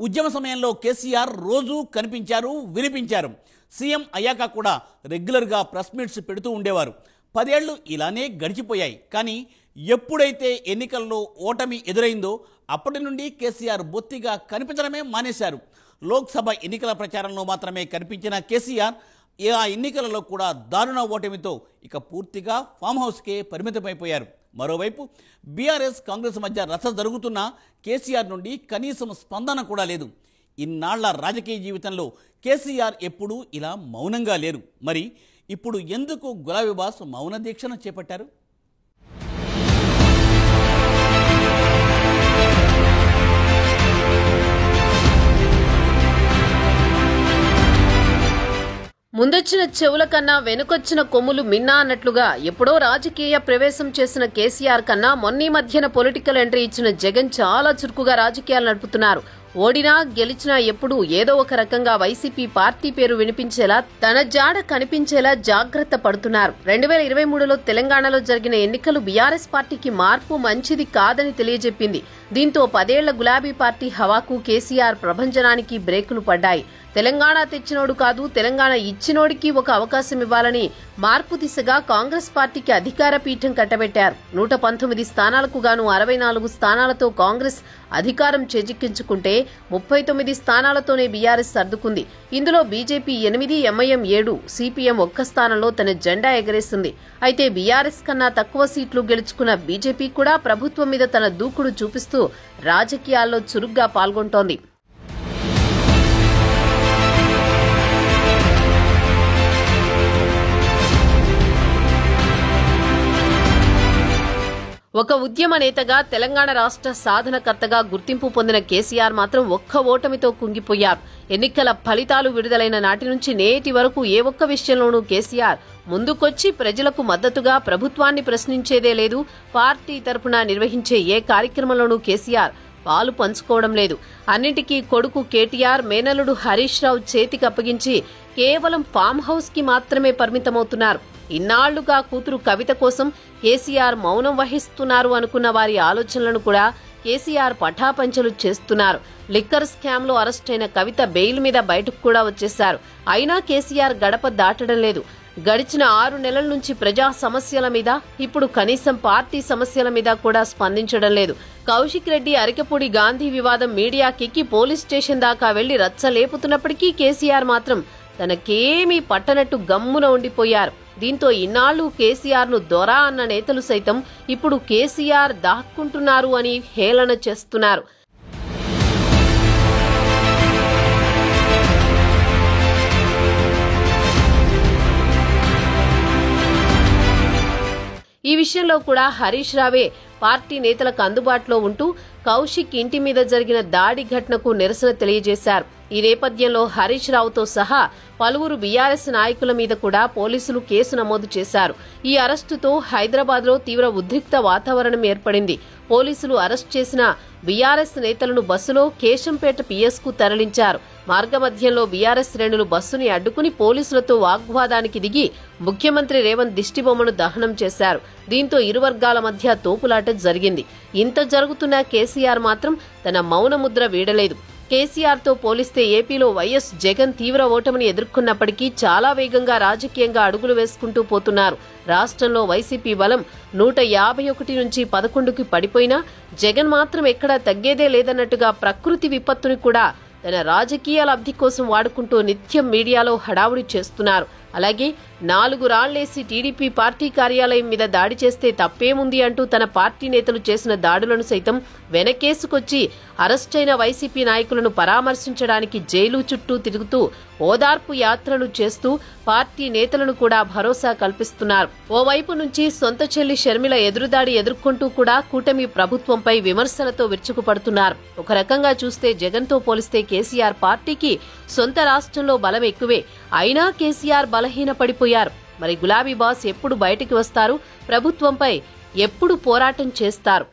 ఉద్యమ సమయంలో కేసీఆర్ రోజు కనిపించారు, వినిపించారు. సీఎం అయ్యాక కూడా రెగ్యులర్గా ప్రెస్ మీట్స్ పెడుతూ ఉండేవారు. 10 ఏళ్లు ఇలానే గడిచిపోయాయి. కానీ ఎప్పుడైతే ఎన్నికల్లో ఓటమి ఎదురైందో అప్పటి నుండి కేసీఆర్ బొత్తిగా కనిపించడమే మానేశారు. లోక్సభ ఎన్నికల ప్రచారంలో మాత్రమే కనిపించిన కేసీఆర్ ఆ ఎన్నికలలో కూడా దారుణ ఓటమితో ఇక పూర్తిగా ఫామ్ హౌస్కే పరిమితమైపోయారు. మరోవైపు బీఆర్ఎస్ కాంగ్రెస్ మధ్య రచ్చ జరుగుతున్న కేసీఆర్ నుండి కనీసం స్పందన కూడా లేదు. ఇన్నాళ్ల రాజకీయ జీవితంలో కేసీఆర్ ఎప్పుడూ ఇలా మౌనంగా లేరు. మరి ఇప్పుడు ఎందుకు గులాబీ బాస్ మౌన దీక్షను చేపట్టారు? ముందొచ్చిన చెవుల కన్నా వెనుకొచ్చిన కొమ్ములు మిన్నా అన్నట్లుగా ఎప్పుడో రాజకీయ ప్రవేశం చేసిన కేసీఆర్ కన్నా మొన్నీ మధ్యన పొలిటికల్ ఎంట్రీ ఇచ్చిన జగన్ చాలా చురుకుగా రాజకీయాలు నడుపుతున్నారు. ఓడినా గెలిచినా ఎప్పుడూ ఏదో ఒక రకంగా వైసీపీ పార్టీ పేరు వినిపించేలా, తన జాడ కనిపించేలా జాగ్రత్త పడుతున్నారు. 2023లో తెలంగాణలో జరిగిన ఎన్నికలు బీఆర్ఎస్ పార్టీకి మార్పు మంచిది కాదని తెలియజెప్పింది. దీంతో 10 ఏళ్ల గులాబీ పార్టీ హవాకు కేసీఆర్ ప్రభంజనానికి బ్రేకులు పడ్డాయి. తెలంగాణ తెచ్చినోడు కాదు, తెలంగాణ ఇచ్చినోడికి ఒక అవకాశం ఇవ్వాలని మార్పు దిశగా కాంగ్రెస్ పార్టీకి అధికార పీఠం కట్టబెట్టారు. 119 స్థానాలకు గాను 64 స్థానాలతో కాంగ్రెస్ అధికారం చేజిక్కించుకుంటే 39 స్థానాలతోనే బీఆర్ఎస్ సర్దుకుంది. ఇందులో బీజేపీ 8, ఎంఐఎం 7, సిపిఎం 1 స్థానంలో తన జెండా ఎగరేసింది. అయితే బీఆర్ఎస్ కన్నా తక్కువ సీట్లు గెలుచుకున్న బీజేపీ కూడా ప్రభుత్వం మీద తన దూకుడు చూపిస్తూ రాజకీయాల్లో చురుగ్గా పాల్గొంటోంది. ఒక ఉద్యమ నేతగా, తెలంగాణ రాష్ట్ర సాధనకర్తగా గుర్తింపు పొందిన కేసీఆర్ మాత్రం ఒక్క ఓటమితో కుంగిపోయారు. ఎన్నికల ఫలితాలు విడుదలైన నాటి నుంచి నేటి వరకు ఏ ఒక్క విషయంలోనూ కేసీఆర్ ముందుకొచ్చి ప్రజలకు మద్దతుగా ప్రభుత్వాన్ని ప్రశ్నించేదే లేదు. పార్టీ తరపున నిర్వహించే ఏ కార్యక్రమంలోనూ కేసీఆర్ పాలు పంచుకోవడం లేదు. అన్నింటికీ కొడుకు కేటీఆర్, మేనల్లుడు హరీష్ రావు చేతికి అప్పగించి కేవలం ఫామ్ హౌస్ కి మాత్రమే పరిమితమవుతున్నారు. ఇన్నాళ్లుగా కూతురు కవిత కోసం కేసీఆర్ మౌనం వహిస్తున్నారు అనుకున్న వారి ఆలోచనలను కూడా కేసీఆర్ పటాపంచలు చేస్తున్నారు. లిక్కర్ స్కామ్ లో అరెస్టైన కవిత బెయిల్ మీద బయటకు కూడా వచ్చేశారు. అయినా కేసీఆర్ గడప దాటడం లేదు. గడిచిన 6 నెలల నుంచి ప్రజా సమస్యల మీద, ఇప్పుడు కనీసం పార్టీ సమస్యల మీద కూడా స్పందించడం లేదు. కౌశిక్ రెడ్డి అరికపూడి గాంధీ వివాదం మీడియాకెక్కి పోలీస్ స్టేషన్ దాకా వెళ్లి రచ్చ లేపుతున్నప్పటికీ కేసీఆర్ మాత్రం తనకేమీ పట్టనట్టు గమ్మున ఉండిపోయారు. దీంతో ఇన్నాళ్లు కేసీఆర్ ను దొర అన్న నేతలు సైతం ఇప్పుడు కేసీఆర్ దాక్కుంటున్నారు అని హేళన చేస్తున్నారు. ఈ విషయంలో కూడా హరీష్ రావే పార్టీ నేతలకు అందుబాటులో ఉంటూ కౌశిక్ ఇంటి మీద జరిగిన దాడి ఘటనకు నిరసన తెలియజేశారు. ఈ నేపథ్యంలో హరీష్ రావుతో సహా పలువురు బీఆర్ఎస్ నాయకుల మీద కూడా పోలీసులు కేసు నమోదు చేశారు. ఈ అరెస్టుతో హైదరాబాద్లో తీవ్ర ఉద్రిక్త వాతావరణం ఏర్పడింది. పోలీసులు అరెస్ట్ చేసిన బీఆర్ఎస్ నేతలను బస్సులో కేశంపేట పిఎస్ కు తరలించారు. మార్గమధ్యంలో బీఆర్ఎస్ శ్రేణులు బస్సుని అడ్డుకుని పోలీసులతో వాగ్వాదానికి దిగి ముఖ్యమంత్రి రేవంత్ దిష్టిబొమ్మను దహనం చేశారు. దీంతో ఇరు వర్గాల మధ్య తోపులాట జరిగింది. ఇంత జరుగుతున్న కేసీఆర్ మాత్రం తన మౌన ముద్ర వీడలేదు. కేసీఆర్ తో పోలిస్తే ఏపీలో వైఎస్ జగన్ తీవ్ర ఓటమిని ఎదుర్కొన్నప్పటికీ చాలా వేగంగా రాజకీయంగా అడుగులు వేసుకుంటూ పోతున్నారు. రాష్ట్రంలో వైసీపీ బలం 151 నుంచి 11కి పడిపోయినా జగన్ మాత్రం ఎక్కడా తగ్గేదే లేదన్నట్టుగా ప్రకృతి విపత్తుని కూడా తన రాజకీయ లబ్ధి కోసం వాడుకుంటూ నిత్యం మీడియాలో హడావుడి చేస్తున్నారు. అలాగే 4 రాళ్లేసి టీడీపీ పార్టీ కార్యాలయం మీద దాడి చేస్తే తప్పేముంది అంటూ తన పార్టీ నేతలు చేసిన దాడులను సైతం వెనకేసుకొచ్చి అరెస్టైన వైసీపీ నాయకులను పరామర్శించడానికి జైలు చుట్టూ తిరుగుతూ ఓదార్పు యాత్రలు చేస్తూ పార్టీ నేతలను కూడా భరోసా కల్పిస్తున్నారు. ఓవైపు నుంచి సొంత చెల్లి షర్మిల ఎదురుదాడి ఎదుర్కొంటూ కూడా కూటమి ప్రభుత్వంపై విమర్శలతో విరుచుకుపడుతున్నారు. ఒక రకంగా చూస్తే జగన్ తో పోలిస్తే కేసీఆర్ పార్టీకి సొంత రాష్ట్రంలో బలం ఎక్కువే. అయినా కేసీఆర్ బలహీన పడిపోయారు. మరి గులాబీ బాస్ ఎప్పుడు బయటికి వస్తారు? ప్రభుత్వంపై ఎప్పుడు పోరాటం చేస్తారు?